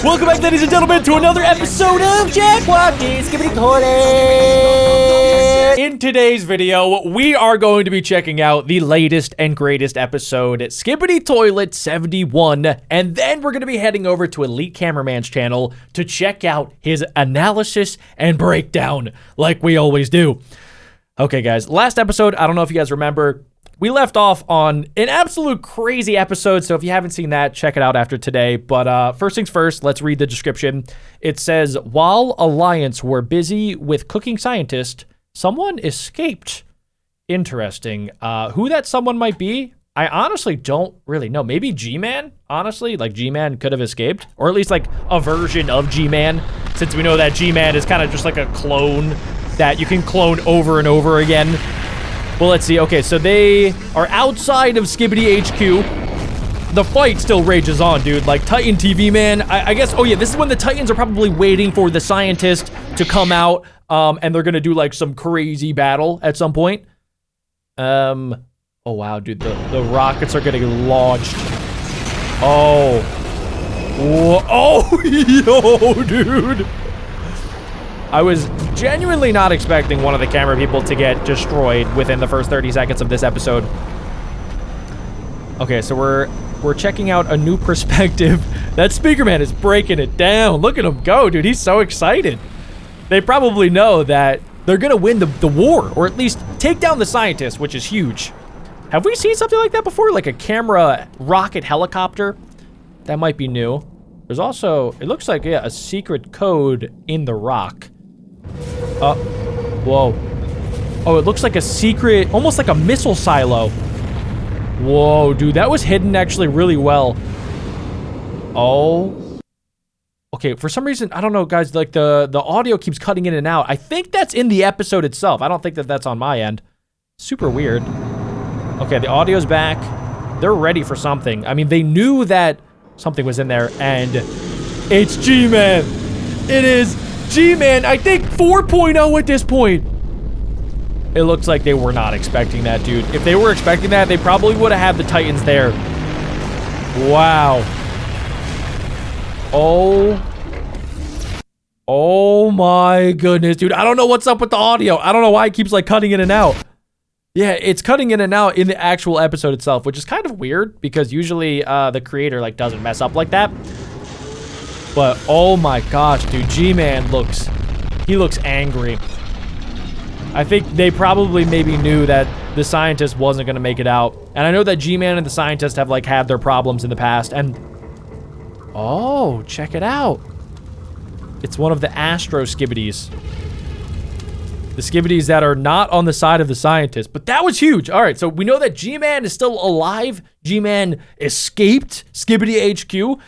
Welcome back, ladies and gentlemen, to another episode of Jack Walking Skibidi Toilet. In today's video, we are going to be checking out the latest and greatest episode, Skibidi Toilet 71, and then we're going to be heading over to Elite Cameraman's channel to check out his analysis and breakdown, like we always do. Okay, guys, last episode, I don't know if you guys remember, we left off on an absolute crazy episode, so if you haven't seen that, check it out after today. But first things first, let's read the description. It says, while Alliance were busy with cooking scientist, someone escaped. Interesting. Who that someone might be, I honestly don't really know. Maybe G-Man, honestly? Like, G-Man could have escaped? Or at least, like, a version of G-Man, since we know that G-Man is kind of just like a clone that you can clone over and over again. Well, let's see. Okay, so they are outside of Skibidi HQ. The fight still rages on, dude. Like, Titan TV, man. I guess, oh yeah, this is when the Titans are probably waiting for the scientist to come out, and they're gonna do, like, some crazy battle at some point. Oh, wow, dude. The rockets are getting launched. Oh. Whoa. Oh, yo, dude. I was genuinely not expecting one of the camera people to get destroyed within the first 30 seconds of this episode. Okay, so we're checking out a new perspective. That speaker man is breaking it down. Look at him go, dude. He's so excited. They probably know that they're gonna win the war, or at least take down the scientist, which is huge. Have we seen something like that before? Like a camera rocket helicopter? That might be new. There's also, it looks like, yeah, a secret code in the rock. Whoa. Oh, it looks like a secret, almost like a missile silo. Whoa, dude, that was hidden actually really well. Oh. Okay, for some reason, I don't know, guys, like the audio keeps cutting in and out. I think that's in the episode itself. I don't think that that's on my end. Super weird. Okay, the audio's back. They're ready for something. I mean, they knew that something was in there, and it's G-Man. It is G-Man, I think 4.0 at this point. It looks like they were not expecting that, dude. If they were expecting that, they probably would have had the Titans there. Wow. Oh my goodness, dude. I don't know what's up with the audio. I don't know why it keeps like cutting in and out. Yeah, it's cutting in and out in the actual episode itself, which is kind of weird because usually the creator like doesn't mess up like that. But oh my gosh, dude, G-Man looks angry. I think they probably maybe knew that the scientist wasn't gonna make it out. And I know that G-Man and the scientist have like had their problems in the past, and oh, check it out. It's one of the Astro Skibidis. The Skibidis that are not on the side of the scientist. But that was huge. All right, so we know that G-Man is still alive. G-Man escaped Skibidi HQ.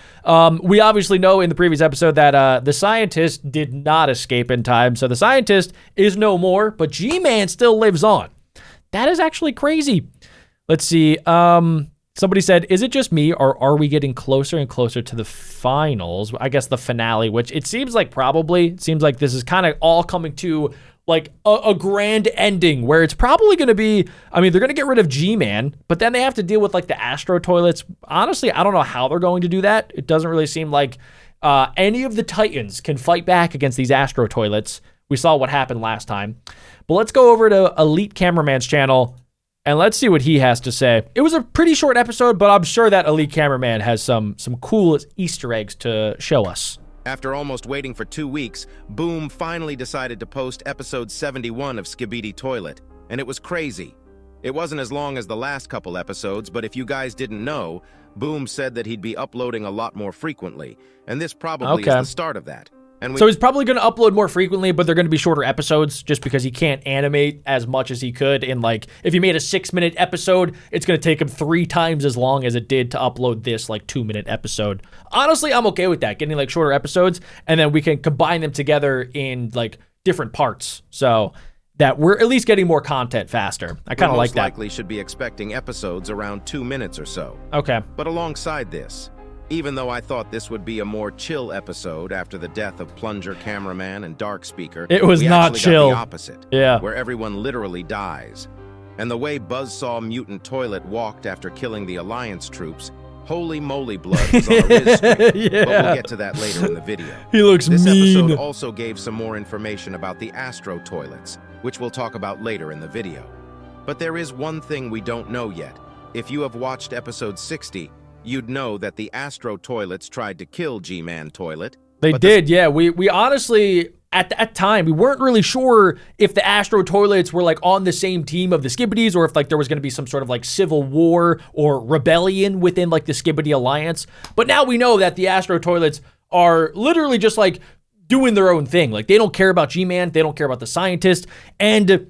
We obviously know in the previous episode that the scientist did not escape in time. So the scientist is no more, but G-Man still lives on. That is actually crazy. Let's see. Somebody said, is it just me, or are we getting closer and closer to the finals? I guess the finale, which it seems like probably. It seems like this is kind of all coming to like a grand ending where it's probably going to be, I mean, they're going to get rid of G-Man, but then they have to deal with like the Astro toilets. Honestly, I don't know how they're going to do that. It doesn't really seem like any of the Titans can fight back against these Astro toilets. We saw what happened last time. But let's go over to Elite Cameraman's channel and let's see what he has to say. It was a pretty short episode, but I'm sure that Elite Cameraman has some cool Easter eggs to show us. After almost waiting for 2 weeks, Boom finally decided to post episode 71 of Skibidi Toilet, and it was crazy. It wasn't as long as the last couple episodes, but if you guys didn't know, Boom said that he'd be uploading a lot more frequently, and this probably is the start of that. So he's probably going to upload more frequently, but they're going to be shorter episodes just because he can't animate as much as he could. And like, if he made a 6-minute episode, it's going to take him 3 times as long as it did to upload this like 2-minute episode. Honestly, I'm okay with that, getting like shorter episodes, and then we can combine them together in like different parts. So that we're at least getting more content faster. I kind of like that. Most likely should be expecting episodes around 2 minutes or so. Okay. But alongside this, even though I thought this would be a more chill episode after the death of Plunger Cameraman and Dark Speaker, it was not chill. Got the opposite. Yeah. Where everyone literally dies. And the way Buzzsaw Mutant Toilet walked after killing the Alliance troops, Holy moly, Blood was on a Riz screen, Yeah. but we'll get to that later in the video. He looks This mean. episode also gave some more information about the Astro toilets, which we'll talk about later in the video. But there is one thing we don't know yet. If you have watched episode 60, you'd know that the Astro toilets tried to kill G-Man Toilet. They did, yeah. We honestly, at that time, we weren't really sure if the Astro toilets were like on the same team of the Skibidis or if like there was going to be some sort of like civil war or rebellion within like the Skibidi Alliance. But now we know that the Astro toilets are literally just like doing their own thing. Like they don't care about G-Man, they don't care about the scientist, and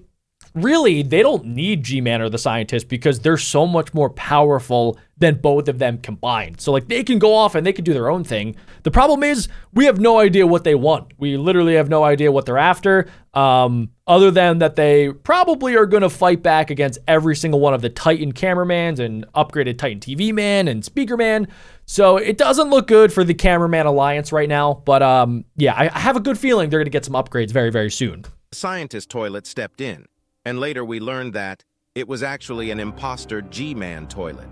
really, they don't need G-Man or the scientist because they're so much more powerful than both of them combined. So like they can go off and they can do their own thing. The problem is we have no idea what they want. We literally have no idea what they're after, other than that they probably are going to fight back against every single one of the Titan cameramans and upgraded Titan TV man and speaker man. So it doesn't look good for the cameraman alliance right now. But yeah, I have a good feeling they're going to get some upgrades very, very soon. The scientist toilet stepped in, and later we learned that it was actually an imposter G-Man toilet.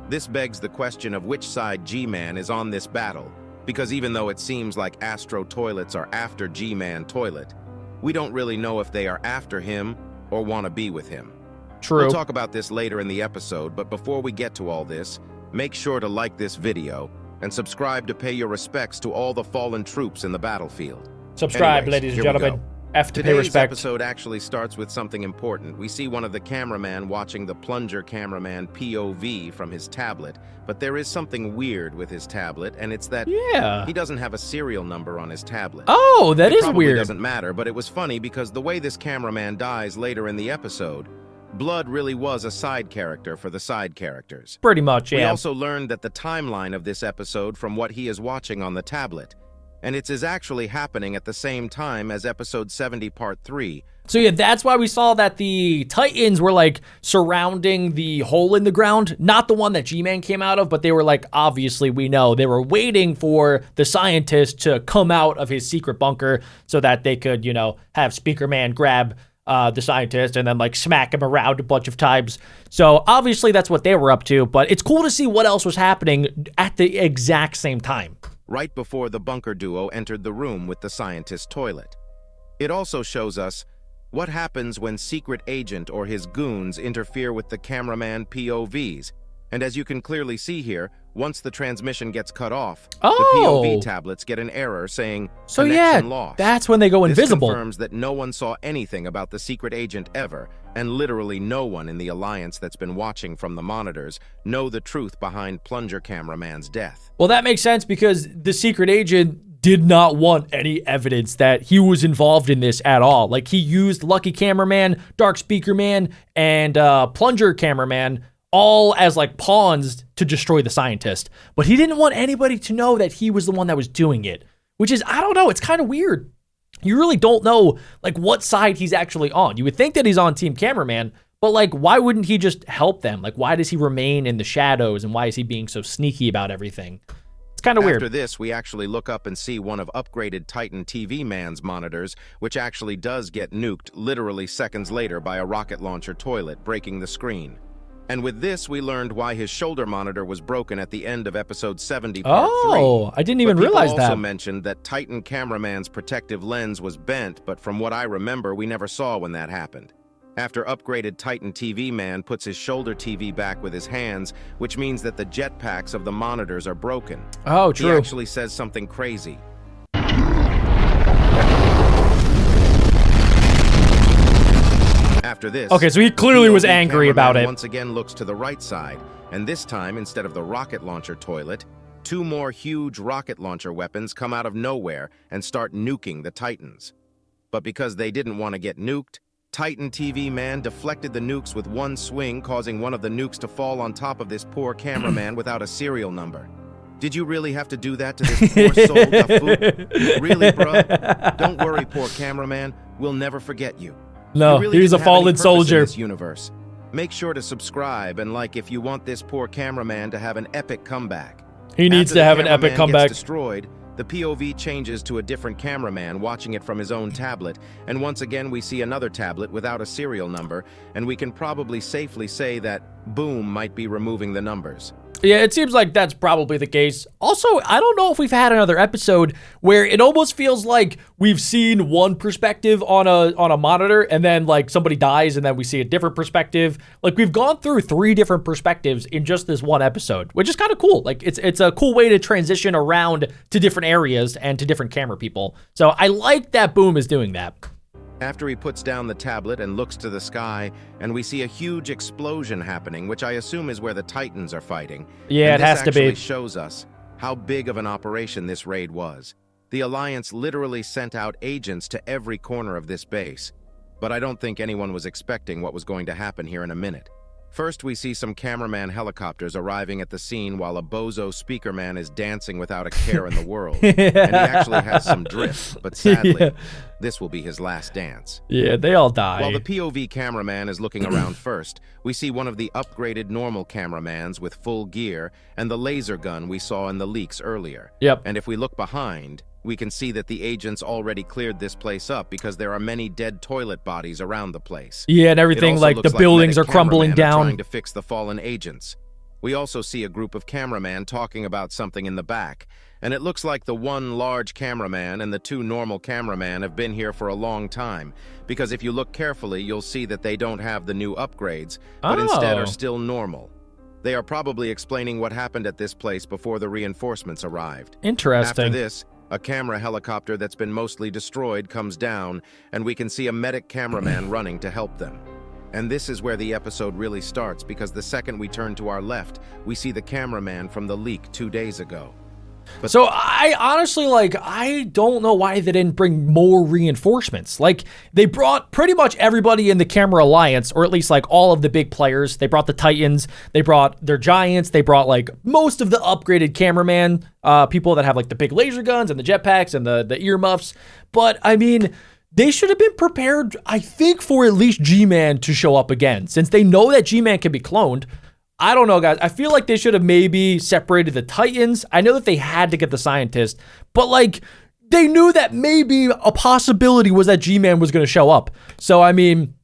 This begs the question of which side G-Man is on this battle, because even though it seems like Astro toilets are after G-Man toilet, we don't really know if they are after him or want to be with him. True. We'll talk about this later in the episode, but before we get to all this, make sure to like this video and subscribe to pay your respects to all the fallen troops in the battlefield. Subscribe, Anyways, ladies and here we gentlemen. go. F to pay Today's respect. episode actually starts with something important. We see one of the cameraman watching the plunger cameraman POV from his tablet, but there is something weird with his tablet, and it's that Yeah. he doesn't have a serial number on his tablet. Oh, that It is probably weird. doesn't matter, but it was funny because the way this cameraman dies later in the episode, Blood really was a side character for the side characters. Pretty much, We yeah. also learned that the timeline of this episode from what he is watching on the tablet, and it is actually happening at the same time as episode 70 part 3. So yeah, that's why we saw that the Titans were like surrounding the hole in the ground, not the one that G-Man came out of, but they were like, obviously we know, they were waiting for the scientist to come out of his secret bunker so that they could, you know, have Speaker Man grab the scientist and then like smack him around a bunch of times. So obviously that's what they were up to, but it's cool to see what else was happening at the exact same time. Right before the bunker duo entered the room with the scientist toilet. It also shows us what happens when Secret Agent or his goons interfere with the cameraman POVs. And as you can clearly see here, once the transmission gets cut off, the POV tablets get an error saying So connection yeah, lost. that's when they go invisible. This confirms that no one saw anything about the Secret Agent ever, and literally no one in the Alliance that's been watching from the monitors know the truth behind Plunger Cameraman's death. Well, that makes sense because the secret agent did not want any evidence that he was involved in this at all. Like, he used Lucky Cameraman, Dark Speaker Man, and Plunger Cameraman all as like pawns to destroy the scientist. But he didn't want anybody to know that he was the one that was doing it, which is, I don't know, it's kind of weird. You really don't know like what side he's actually on. You would think that he's on Team Cameraman, but like, why wouldn't he just help them? Like, why does he remain in the shadows, and why is he being so sneaky about everything? It's kind of weird. After this, we actually look up and see one of upgraded Titan TV Man's monitors, which actually does get nuked literally seconds later by a rocket launcher toilet, breaking the screen. And with this, we learned why his shoulder monitor was broken at the end of episode 70 part 3. Oh, I didn't even realize People that. also mentioned that Titan Cameraman's protective lens was bent, but from what I remember, we never saw when that happened. After upgraded Titan TV Man puts his shoulder TV back with his hands, which means that the jetpacks of the monitors are broken. Oh, He true. actually says something crazy. After this, Okay, so he clearly was POV angry about cameraman it. once again looks to the right side, and this time, instead of the rocket launcher toilet, 2 more huge rocket launcher weapons come out of nowhere and start nuking the Titans. But because they didn't want to get nuked, Titan TV Man deflected the nukes with one swing, causing one of the nukes to fall on top of this poor cameraman without a serial number. Did you really have to do that to this poor soul, Dafoe? Really, bruh? Don't worry, poor cameraman. We'll never forget you. No, You really he was a didn't have any fallen purpose in soldier. this universe. Make sure to subscribe and like if you want this poor cameraman to have an epic comeback. He needs After to the have an epic cameraman comeback. Gets destroyed, the POV changes to a different cameraman watching it from his own tablet, and once again we see another tablet without a serial number, and we can probably safely say that Boom might be removing the numbers. Yeah, it seems like that's probably the case. Also, I don't know if we've had another episode where it almost feels like we've seen one perspective on a monitor and then like somebody dies and then we see a different perspective. Like we've gone through 3 different perspectives in just this one episode, which is kind of cool. Like it's a cool way to transition around to different areas and to different camera people. So I like that Boom is doing that. After he puts down the tablet and looks to the sky, and we see a huge explosion happening, which I assume is where the Titans are fighting. Yeah, and it has to be. This actually shows us how big of an operation this raid was. The Alliance literally sent out agents to every corner of this base, but I don't think anyone was expecting what was going to happen here in a minute. First, we see some cameraman helicopters arriving at the scene while a bozo speaker man is dancing without a care in the world. And he actually has some drift, but sadly, this will be his last dance. Yeah, they all die. While the POV cameraman is looking around first, we see one of the upgraded normal cameramans with full gear and the laser gun we saw in the leaks earlier. Yep. And if we look behind, we can see that the agents already cleared this place up because there are many dead toilet bodies around the place. Yeah, and everything, like the buildings are crumbling down. Trying to fix the fallen agents. We also see a group of cameramen talking about something in the back, and it looks like the one large cameraman and the 2 normal cameramen have been here for a long time, because if you look carefully, you'll see that they don't have the new upgrades, but instead are still normal. They are probably explaining what happened at this place before the reinforcements arrived. Interesting. After this, a camera helicopter that's been mostly destroyed comes down, and we can see a medic cameraman running to help them. And this is where the episode really starts, because the second we turn to our left, we see the cameraman from the leak 2 days ago. So I honestly, like, I don't know why they didn't bring more reinforcements. Like, they brought pretty much everybody in the Camera Alliance, or at least like all of the big players. They brought the Titans, they brought their Giants, they brought like most of the upgraded cameraman, people that have like the big laser guns and the jetpacks and the earmuffs. But I mean, they should have been prepared, I think, for at least G-Man to show up again, since they know that G-Man can be cloned. I don't know, guys. I feel like they should have maybe separated the Titans. I know that they had to get the scientist, but like they knew that maybe a possibility was that G-Man was going to show up. So, I mean,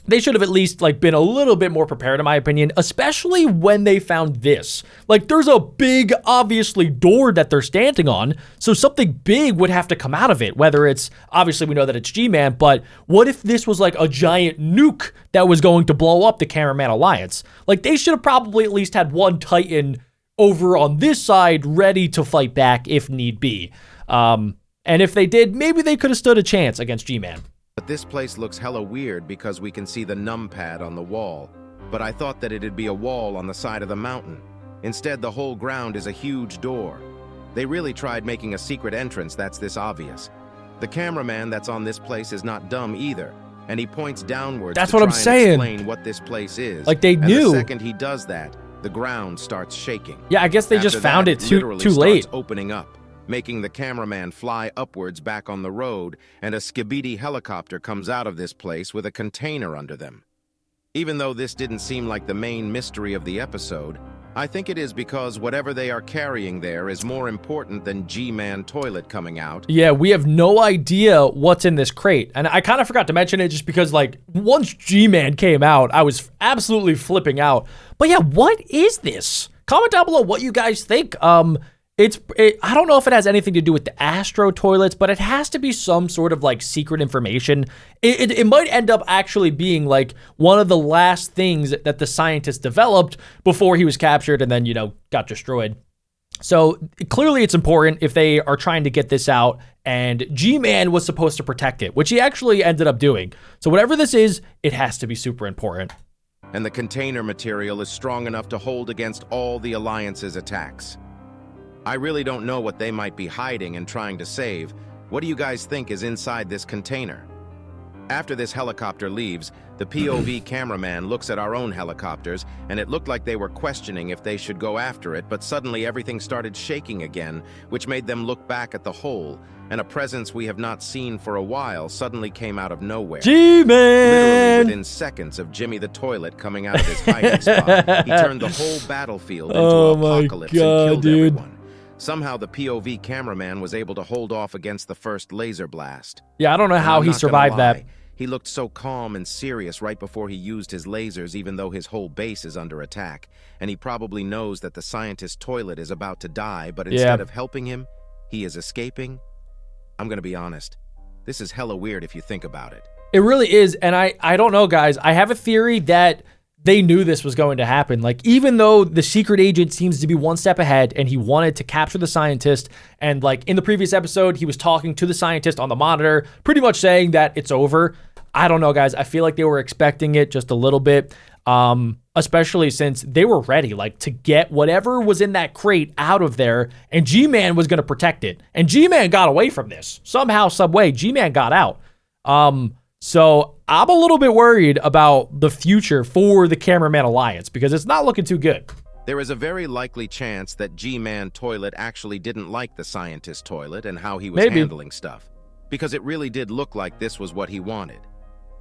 they should have at least like been a little bit more prepared, in my opinion, especially when they found this. Like, there's a big, obviously, door that they're standing on, so something big would have to come out of it, whether it's, obviously, we know that it's G-Man, but what if this was like a giant nuke that was going to blow up the Cameraman Alliance? Like, they should have probably at least had one Titan over on this side ready to fight back if need be. And if they did, maybe they could have stood a chance against G-Man. But this place looks hella weird because we can see the numpad on the wall. But I thought that it'd be a wall on the side of the mountain. Instead, the whole ground is a huge door. They really tried making a secret entrance that's this obvious. The cameraman that's on this place is not dumb either, and he points downwards That's to what try I'm and saying. Explain what this place is. Like, they and knew. the second he does that, the ground starts shaking. Yeah, I guess they just After found that, it too literally late. starts opening up, making the cameraman fly upwards back on the road, and a Skibidi helicopter comes out of this place with a container under them. Even though this didn't seem like the main mystery of the episode, I think it is because whatever they are carrying there is more important than G-Man toilet coming out. Yeah, we have no idea what's in this crate. And I kind of forgot to mention it just because, like, once G-Man came out, I was absolutely flipping out. But yeah, what is this? Comment down below what you guys think. I don't know if it has anything to do with the Astro toilets, but it has to be some sort of like secret information. It might end up actually being like one of the last things that the scientist developed before he was captured and then, you know, got destroyed. So clearly it's important if they are trying to get this out, and G-Man was supposed to protect it, which he actually ended up doing. So whatever this is, it has to be super important. And the container material is strong enough to hold against all the Alliance's attacks. I really don't know what they might be hiding and trying to save. What do you guys think is inside this container? After this helicopter leaves, the POV cameraman looks at our own helicopters, and it looked like they were questioning if they should go after it, but suddenly everything started shaking again, which made them look back at the hole, and a presence we have not seen for a while suddenly came out of nowhere. G-Man! Literally within seconds of Jimmy the Toilet coming out of his hiding spot, he turned the whole battlefield into apocalypse and killed everyone. Somehow the POV cameraman was able to hold off against the first laser blast. Yeah, I don't know how he survived that. He looked so calm and serious right before he used his lasers, even though his whole base is under attack, and he probably knows that the scientist's toilet is about to die, but instead of helping him, he is escaping. I'm gonna be honest, this is hella weird if you think about it. It really is, and I don't know, guys. I have a theory that they knew this was going to happen. Like, even though the secret agent seems to be one step ahead and he wanted to capture the scientist, and like in the previous episode, he was talking to the scientist on the monitor, pretty much saying that it's over. I don't know, guys. I feel like they were expecting it just a little bit, especially since they were ready, like, to get whatever was in that crate out of there, and G-Man was going to protect it. And G-Man got away from this. Somehow, some way, G-Man got out. So I'm a little bit worried about the future for the Cameraman Alliance because it's not looking too good. There is a very likely chance that G-Man Toilet actually didn't like the scientist toilet and how he was handling stuff, because it really did look like this was what he wanted.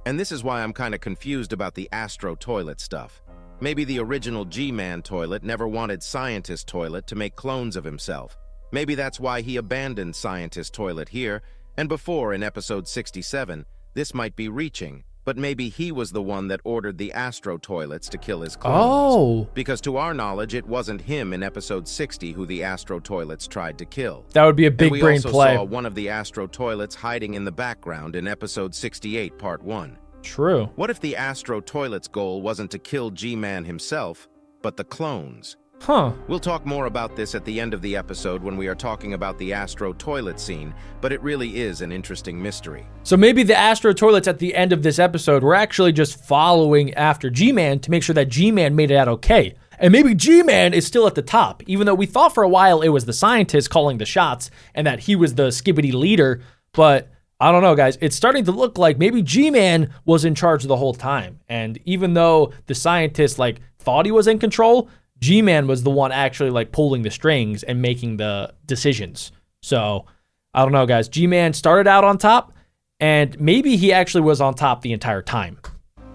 And this is why I'm kind of confused about the Astro Toilet stuff. Maybe the original G-Man Toilet never wanted Scientist Toilet to make clones of himself. Maybe that's why he abandoned Scientist Toilet here, and before in episode 67, this might be reaching, but maybe he was the one that ordered the Astro Toilets to kill his clones. Oh. Because to our knowledge, it wasn't him in episode 60 who the Astro Toilets tried to kill. That would be a big brain play. We also saw one of the Astro Toilets hiding in the background in episode 68, part 1. True. What if the Astro Toilet's goal wasn't to kill G-Man himself, but the clones? Huh. We'll talk more about this at the end of the episode when we are talking about the Astro Toilet scene, but it really is an interesting mystery. So maybe the Astro Toilets at the end of this episode were actually just following after G-Man to make sure that G-Man made it out okay. And maybe G-Man is still at the top, even though we thought for a while it was the scientist calling the shots and that he was the Skibidi leader. But I don't know, guys. It's starting to look like maybe G-Man was in charge the whole time. And even though the scientist like thought he was in control, G-Man was the one actually like pulling the strings and making the decisions. So I don't know, guys. G-Man started out on top, and maybe he actually was on top the entire time.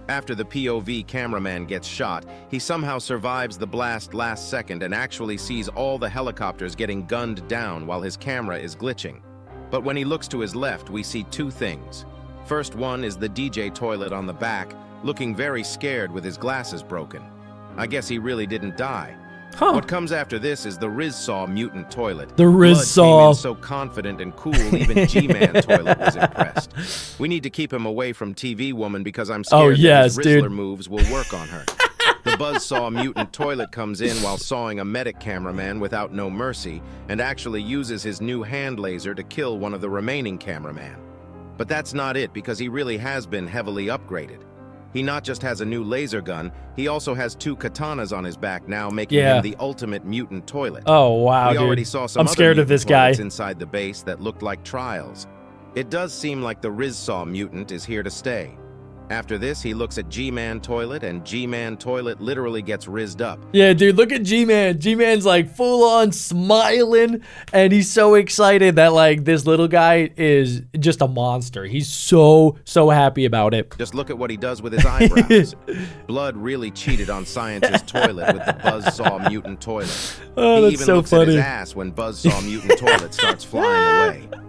After the POV cameraman gets shot, he somehow survives the blast last second and actually sees all the helicopters getting gunned down while his camera is glitching. But when he looks to his left, we see two things. First one is the DJ Toilet on the back, looking very scared with his glasses broken. I guess he really didn't die. Huh. What comes after this is the Rizsaw Mutant Toilet. The Rizsaw. Blood came in so confident and cool, even G-Man Toilet was impressed. We need to keep him away from TV Woman because I'm scared that his Rizzler moves will work on her. The Buzzsaw Mutant Toilet comes in while sawing a medic cameraman without no mercy and actually uses his new hand laser to kill one of the remaining cameraman. But that's not it, because he really has been heavily upgraded. He not just has a new laser gun, he also has 2 katanas on his back now, making him the ultimate mutant toilet. Oh, wow, We already saw some I'm scared of this guy inside the base that looked like trials. It does seem like the Rizsaw mutant is here to stay. After this, he looks at G-Man Toilet, and G-Man Toilet literally gets rizzed up. Yeah, dude, look at G-Man. G-Man's like full on smiling, and he's so excited that like this little guy is just a monster. He's so happy about it. Just look at what he does with his eyebrows. Blood really cheated on Scientist Toilet with the Buzzsaw Mutant Toilet. Oh, he that's even so looks funny. at his ass when Buzzsaw Mutant Toilet starts flying away.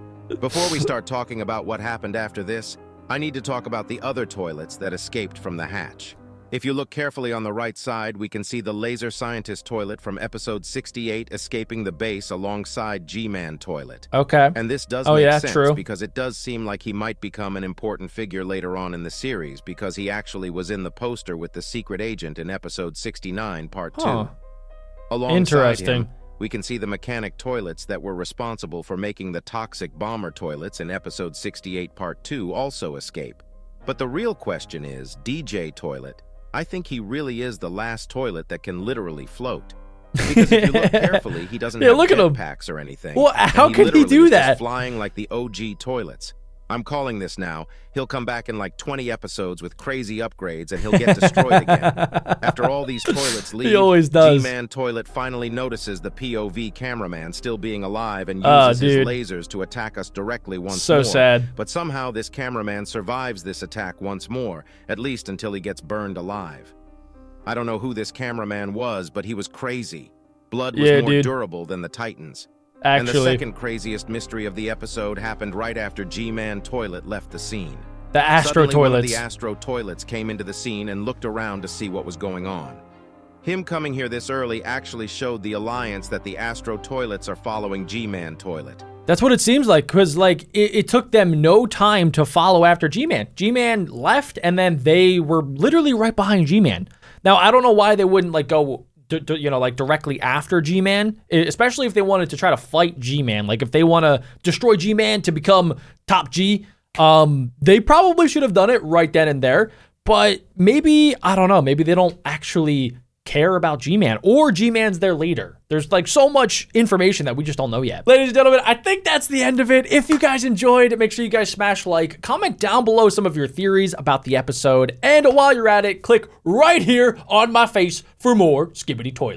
Before we start talking about what happened after this, I need to talk about the other toilets that escaped from the hatch. If you look carefully on the right side, we can see the Laser Scientist Toilet from episode 68 escaping the base alongside G-Man Toilet. Okay. And this does make sense because it does seem like he might become an important figure later on in the series, because he actually was in the poster with the secret agent in episode 69, part 2. Alongside him, we can see the mechanic toilets that were responsible for making the toxic bomber toilets in episode 68 part 2 also escape. But the real question is, DJ Toilet, I think he really is the last toilet that can literally float. Because if you look carefully, he doesn't have jetpacks or anything. Well, how can he do that? Just flying like the OG toilets. I'm calling this now. He'll come back in like 20 episodes with crazy upgrades and he'll get destroyed again. After all these toilets leave, he always does. G-Man Toilet finally notices the POV cameraman still being alive and uses his lasers to attack us directly once more. So sad. But somehow this cameraman survives this attack once more, at least until he gets burned alive. I don't know who this cameraman was, but he was crazy. Blood was more durable than the Titans. And the second craziest mystery of the episode happened right after G-Man Toilet left the scene. The Astro Suddenly, one of toilets. the Astro toilets came into the scene and looked around to see what was going on. Him coming here this early actually showed the alliance that the Astro toilets are following G-Man toilet. That's what it seems like, because like it took them no time to follow after G-Man. G-Man left, and then they were literally right behind G-Man. Now, I don't know why they wouldn't like go, like directly after G-Man, especially if they wanted to try to fight G-Man. Like if they want to destroy G-Man to become top G, they probably should have done it right then and there. But maybe, I don't know, maybe they don't actually care about G-Man, or G-Man's their leader. There's like so much information that we just don't know yet. Ladies and gentlemen, I think that's the end of it. If you guys enjoyed, make sure you guys smash like, comment down below some of your theories about the episode, and while you're at it, click right here on my face for more Skibidi Toilet.